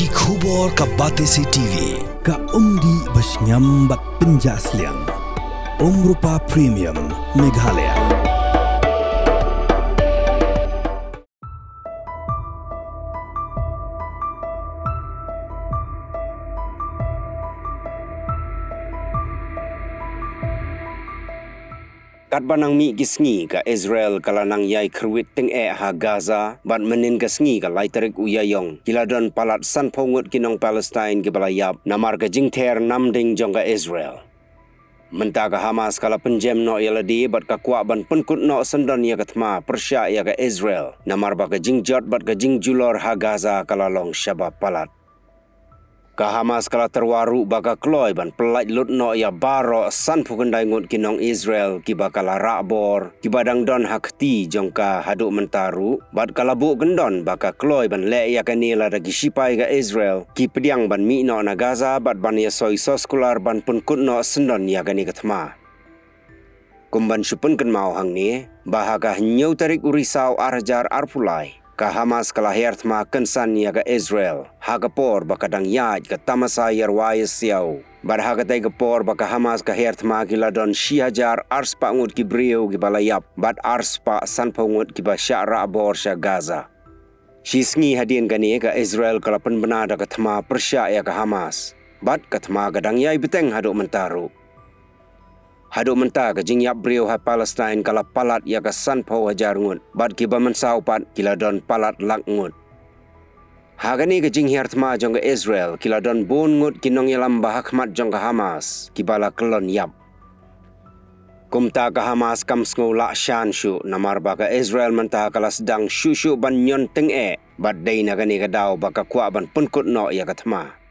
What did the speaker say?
Ki khubor ka Batesi TV ka umdi basnyam bak penjaslian Rupa Premium Meghalaya. Kat banang mi gisngi ka Israel kalanang yai kerwit teng ha Gaza bat menin gasngi ka laiterik uyayong kiladon palat san pongut kinong Palestine ki balayap namar ka jingter namding jong ka Israel. Menta ka Hamas kala penjem no yaladi bat ka kuak ban penkut no sendon ya katma persya ya ka Israel namar ba ka jingjot bat ka jingjulor ha Gaza kala long syabab palat. Ka Hamas kala terwaru baka kloy ban pelait lut no ya baro san pukendai ngut kinong Israel ki bakala rakbor ki badang don hakti jongka haduk mentaru bat kala bu gendon baka kloy ban le ya kanila dagi sipai ka Israel ki pediang ban mi no na Gaza bat ban ya soy soskular ban pun kut no sendon ya gani katma. Kumban supun ken mau hang ni bahaka nyau tarik urisau arjar arpulai. Ka Hamas kala hertma kensan ya ka Israel hagapor bakadang yaj ka tamasayar wayas siyaw bar hagatay gapor baka Hamas ka hertma kiladon shihajar arspa ngut ki brio ki balayap bat arspa san pongut ki ba syara bor sya Gaza shisngi hadin gani ka Israel kala penbenada ka thma persya ya ka Hamas bat ka thma gadang yai beteng haduk mentaru haduk menta ka jingyap brio ha Palestine kala palat ya ka sanpo hajar ngut bat ki ba mensau pat kiladon palat lak ngut hagani ka jing hertma jong ka Israel kiladon bon ngut kinong yalam bahakmat jong ka Hamas ki bala kelon yap kumta ka Hamas kam sngo lak shan shu namar ba ka Israel menta kala sedang shushu ban nyon teng bat dai na gani ka daw baka kwa ban penkut no ya ka thma